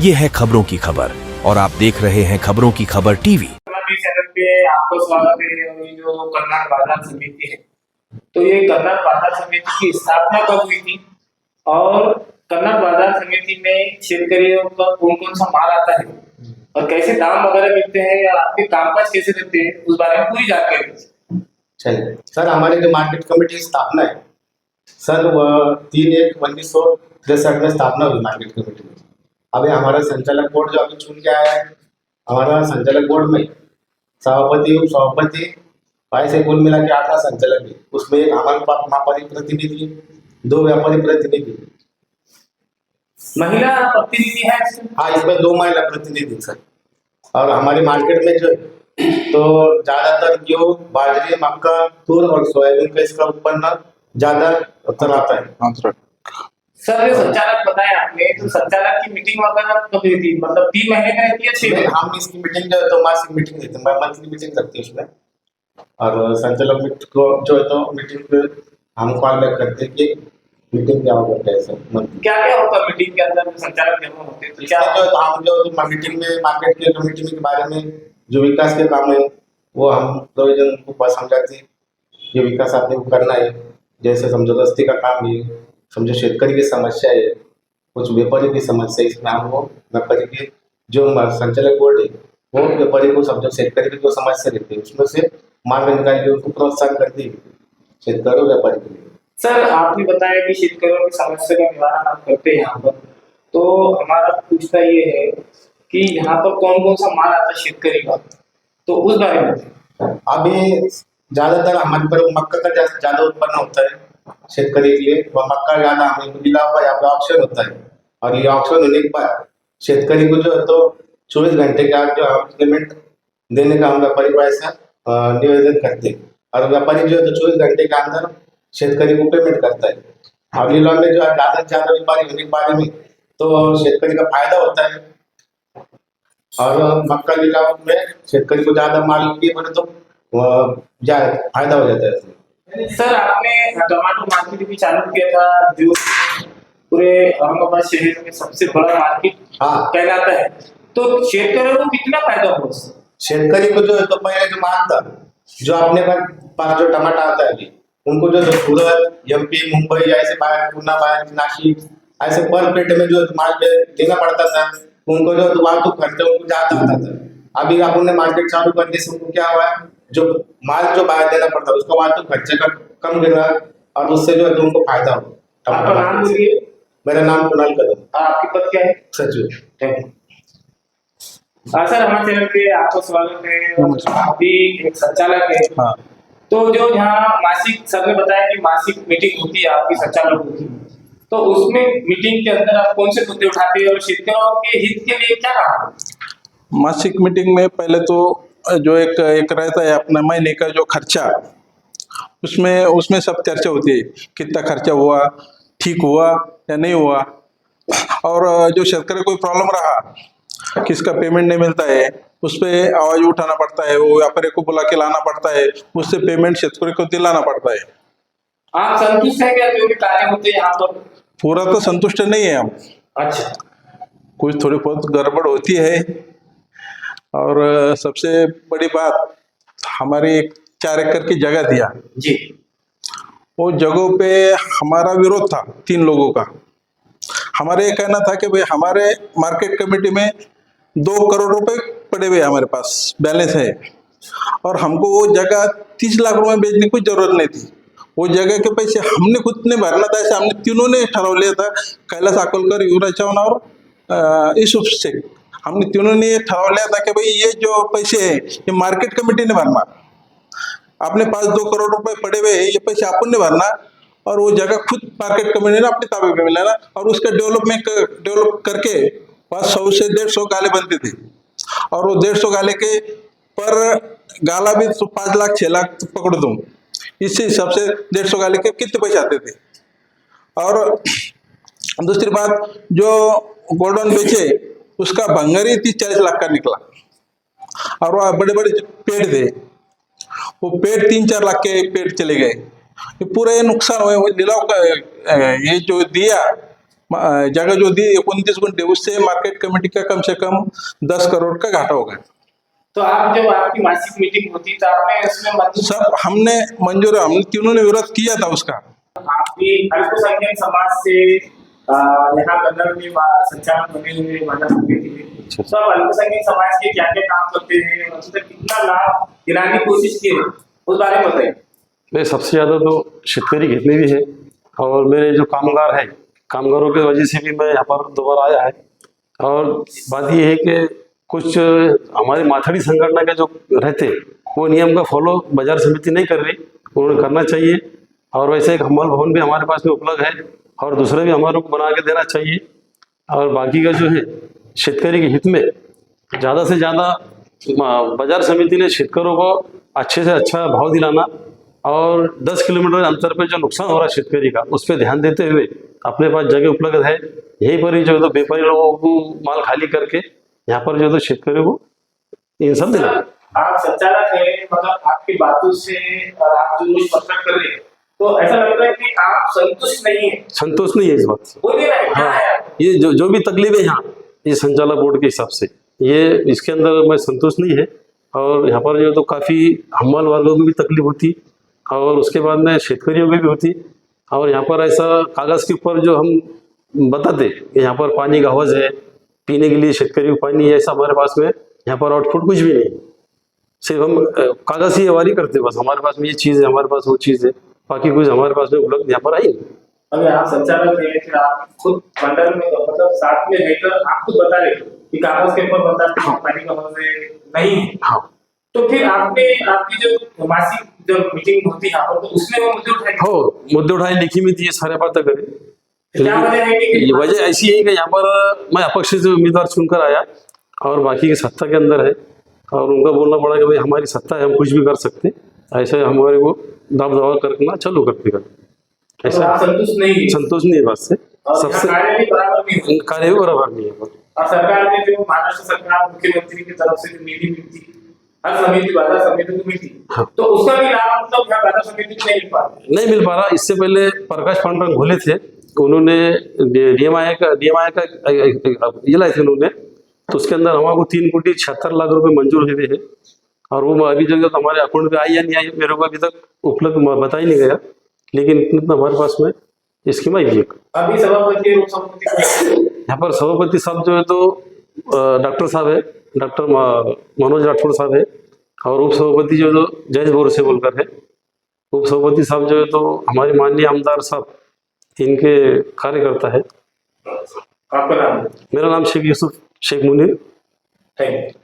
ये है खबरों की खबर और आप देख रहे हैं खबरों की खबर टीवी। चैनल पे आपको स्वागत है। और ये जो कर्नाट बाजार समिति है, तो ये कर्नाट बाजार समिति की स्थापना कब हुई थी और कर्नाट बाजार समिति में शेतकरियों का कौन कौन सा माल आता है और कैसे दाम वगैरह मिलते हैं या आपके कामकाज कैसे रहते हैं, उस बारे में पूरी जानकारी दीजिए। चलिए सर, हमारे जो मार्केट कमेटी की स्थापना है सर, वह 3/1/1963 में स्थापना हुई मार्केट कमेटी में। अभी हमारा संचालक बोर्ड जो अभी चुन के आया है, हमारा संचालक बोर्ड में सभापति उप सभापति ऐसे कुल मिला के 8 संचालक है। उसमें एक हमारे पास व्यापारी प्रतिनिधि, 2 व्यापारी प्रतिनिधि, महिला प्रतिनिधि है। हाँ, इसमें 2 महिला प्रतिनिधि सर। और हमारे मार्केट में जो तो ज्यादातर गेहूँ, बाजरे, मक्का, तूर और सोयाबीन का इसका उत्पन्न ज्यादा आता है। सर, जो संचालक बताया आपने, तो संचालक की मीटिंग वगैरह कब हुई थी? मतलब 3 महीने में रहती है, 6 महीने? हम इसकी मीटिंग जो है तो मासिक मीटिंग देते हैं, मंथली मीटिंग करते हैं उसमें। और संचालक को जो है तो मीटिंग पे हम कॉल बैक करते हैं कि मीटिंग क्या हो करता है सर। क्या क्या होता है मीटिंग के अंदर जो संचालक जमा होते हैं? तो क्या जो तो हम जो मीटिंग में मार्केट के कमेटी के बारे में जो विकास के काम है वो हम प्रोविजन को समझाते हैं। ये विकास आपने को करना है, जैसे समझो रस्ते का काम है, समझो शेतकरी की समस्या है, कुछ व्यापारी की समस्या है। इसमें हम वो व्यापारी के जो संचालक बोर्ड है वो व्यापारी को समझो शेतकरी की जो समस्या रहती है उसमें से मार्ग निकाल के उनको प्रोत्साहन करती है शेतकरी और व्यापारी के लिए। सर, आपने बताया कि शेतकरियों की समस्या का निवारण आप करते हैं यहाँ पर, तो हमारा पूछना ये है कि यहाँ पर कौन कौन सा माल आता है शेतकरी का, तो उस बारे में। अभी ज्यादातर हमारे पर मक्का का ज्यादा उत्पन्न होता है शेतकरी के लिए, वह मक्का ज्यादा हमें मिला हुआ यहाँ पे ऑप्शन होता है। और ये ऑप्शन होने के बाद शेतकरी को जो है तो 24 घंटे के आज जो हम पेमेंट देने का हम व्यापारी को ऐसा निवेदन करते हैं। और व्यापारी जो है तो 24 घंटे के अंदर शेतकरी को पेमेंट करता है। और लीलाव में जो है ज्यादा से ज्यादा व्यापारी होने के बारे में तो शेतकरी का फायदा होता है। और मक्का लीलाव में शेतकरी को ज्यादा माल लिए बने तो फायदा हो जाता है। सर, आपने टमाटो मार्केट भी चालू किया था जो पूरे औरंगाबाद शहर में सबसे बड़ा मार्केट कहलाता है, तो शेतकरियों को कितना फायदा हुआ? शेतकरी को जो है तो पहले जो माल था, जो अपने पास जो टमाटर आता है उनको जो सूरत, एमपी, मुंबई ऐसे बाहर, पूना, बाहर, नासिक ऐसे पर पेट में जो माल देना पड़ता था उनको, जो वाहतूक खर्चे उनको ज्यादा आता था। अभी आपने मार्केट चालू करने से उनको क्या हुआ है, जो माल जो बाहर देना पड़ता है उसका वाहतूक खर्चे का कम गिरा और उससे जो है तो उनको फायदा हो। आपका नाम बोलिए। मेरा नाम कुणाल कदम। आपकी पद क्या है? सचिव। Thank you. सर, हमारे चैनल पे आपका स्वागत है। अभी एक संचालक है, तो जो यहाँ मासिक, सर ने बताया कि मासिक मीटिंग होती है आपकी संचालक होती है, तो उसमें मीटिंग के अंदर आप कौन से मुद्दे उठाते हैं और शेतकरियों के हित के लिए क्या काम? मासिक मीटिंग में पहले तो जो एक रहता है अपना महीने का जो खर्चा, उसमें सब चर्चा होती है, कितना खर्चा हुआ, ठीक हुआ या नहीं हुआ। और जो शेतकरी कोई प्रॉब्लम रहा, किसका पेमेंट नहीं मिलता है, उस पर आवाज उठाना पड़ता है, वो व्यापारी को बुला के लाना पड़ता है, उससे पेमेंट शेतकरी को दिलाना पड़ता है। आप संतुष्ट है क्या जो भी कार्य होते हैं यहाँ पर? पूरा तो संतुष्ट नहीं है हम। अच्छा, कुछ थोड़ी बहुत गड़बड़ होती है। और सबसे बड़ी बात, हमारी 4 एकड़ की जगह दिया जी, वो जगहों पे हमारा विरोध था 3 लोगों का। हमारे ये कहना था कि भाई हमारे मार्केट कमेटी में 2 करोड़ रुपए पड़े हुए हमारे पास बैलेंस है और हमको वो जगह 30 लाख रुपए बेचने की कोई जरूरत नहीं थी। वो जगह के पैसे हमने खुद ने भरना था, ऐसे हमने तीनों ने ठहराव लिया था, कैलाश आकोलकर, युवराज चौहान और यूसुफ शेख। हमने तीनों ने ये ठहराव लिया था कि भाई ये जो पैसे है ये मार्केट कमेटी ने भरना, अपने पास 2 करोड़ रुपए पड़े हुए हैं, ये पैसे अपन ने भरना और वो जगह खुद मार्केट कमेटी ने अपने ताबे में लेना और उसका डेवलप करके बस 100 से 150 गाले बनते थे। और वो 150 गाले के पर गाला भी तो 5 लाख 6 लाख पकड़ दूं, इससे हिसाब से 150 गाले के कितने पैसे आते थे। और दूसरी बात, जो गोल्डन बेचे उसका भंगार ही 30-40 लाख का निकला। और वह बड़े बड़े पेड़ थे, वो पेड़ 3-4 लाख के पेड़ चले गए। ये पूरा नुकसान हुए। नीलाव का ये जो दिया जगह जो दी 29 गुंठे, उससे मार्केट कमेटी का कम से कम 10 करोड़ का घाटा होगा। तो आप जब आपकी मासिक मीटिंग होती तो आपने इसमें मंजूर सब हमने मंजूर, हम तीनों ने विरोध किया था उसका। आपकी अल्पसंख्यक समाज से यहाँ कन्नड़ में संचालक बने हुए बाजार समिति में, तो आप अल्पसंख्यक समाज के क्या क्या काम करते हैं, मतलब कितना लाभ दिलाने की कोशिश की है, उस बारे में बताइए। मैं सबसे ज़्यादा तो शेतकरी जितने भी है और मेरे जो कामगार हैं, कामगारों की वजह से भी मैं यहाँ पर दोबारा आया है। और बात ये है कि कुछ हमारे माथाड़ी संगठन के जो रहते वो नियम का फॉलो बाजार समिति नहीं कर रही, उन्होंने करना चाहिए। और वैसे एक हमाल भवन भी हमारे पास में उपलब्ध है और दूसरे भी हमारे को बना के देना चाहिए। और बाकी का जो है शेतकरी के हित में ज़्यादा से ज़्यादा बाजार समिति ने शेतकरों को अच्छे से अच्छा भाव दिलाना और 10 किलोमीटर अंतर पे जो नुकसान हो रहा है शेतकरी का, उस पर ध्यान देते हुए अपने पास जगह उपलब्ध है, यहीं पर ही जो है तो व्यापारी लोगों को माल खाली करके यहाँ पर जो है तो शेतकरी को इन सब देना। आप संचालक है, मतलब आपकी बातों से और आप जो रोज पत्र कर रहे हैं, तो ऐसा लगता है कि आप संतुष्ट नहीं है। संतोष नहीं है इस बात से। बोलिए ना, क्या हाँ, है? ये जो भी तकलीफ है यहाँ, ये संचालक बोर्ड के हिसाब से ये इसके अंदर मैं संतुष्ट नहीं है। और यहाँ पर जो तो काफ़ी हमाल वर्गों की भी तकलीफ होती और उसके बाद में शेतकरियों की भी होती। और यहाँ पर ऐसा कागज़ के ऊपर जो हम बताते कि यहाँ पर पानी का हौज है, पीने के लिए शेतकरी को पानी है, ऐसा हमारे पास में यहाँ पर आउटपुट कुछ भी नहीं, सिर्फ हम कागज़ ही अवारी करते बस, हमारे पास में ये चीज़ है, हमारे पास वो चीज़ है, बाकी कुछ हमारे पास में उपलब्ध यहाँ पर आई नहीं। अगर आप संचालक है, फिर आप खुद मंडल में मतलब साथ में रहकर आप खुद बता रहे कि कागज के ऊपर बताते हैं पानी का हौज है नहीं है। हाँ, तो फिर आपने आपकी जो मासिक जो मीटिंग होती है यहाँ पर, तो उसमें वो मुद्दे उठाए। हो मुद्दे उठाए, लिखी में थी, ये सारे बातें करें। क्या वजह है कि ये वजह ऐसी है कि यहाँ पर मैं अपक्ष से उम्मीदवार चुनकर आया और बाकी की सत्ता के अंदर है और उनका बोलना पड़ा कि भाई हमारी सत्ता है, हम कुछ भी कर सकते, ऐसे हमारे को दाब दबाव करना चालू करते कर, तो ऐसा आप संतुष्ट नहीं है? संतोष नहीं है बात से। और सबसे कार्य भी बराबर नहीं है। कार्य भी बराबर नहीं है। और सरकार ने जो महाराष्ट्र सरकार मुख्यमंत्री की तरफ से जो निधि मिलती हर समिति बाजार समिति को मिलती, हाँ। तो उसका भी लाभ मतलब यहाँ बाजार समिति को नहीं मिल पा रहा। इससे पहले प्रकाश पांडुरंग घोले थे, उन्होंने DMI का ये लाए थे उन्होंने, तो उसके अंदर हमारे 3,76,00,000 रुपए मंजूर हुए हैं और वो अभी जो हमारे अकाउंट में आई या नहीं आई मेरे को अभी तक उपलब्ध बता ही नहीं गया, लेकिन इतना हमारे पास में स्कीम आई है। अभी सभापति उप सभापति यहाँ पर सभापति साहब जो है तो डॉक्टर साहब है, डॉक्टर मनोज राठौड़ साहब है और उप सभापति जो है तो जयेश बोरसे बोलकर है। उप सभापति साहब जो है तो हमारे माननीय आमदार साहब, इनके कार्यकर्ता है। आपका नाम? मेरा नाम शेख यूसुफ शेख मुनीर। Thank you.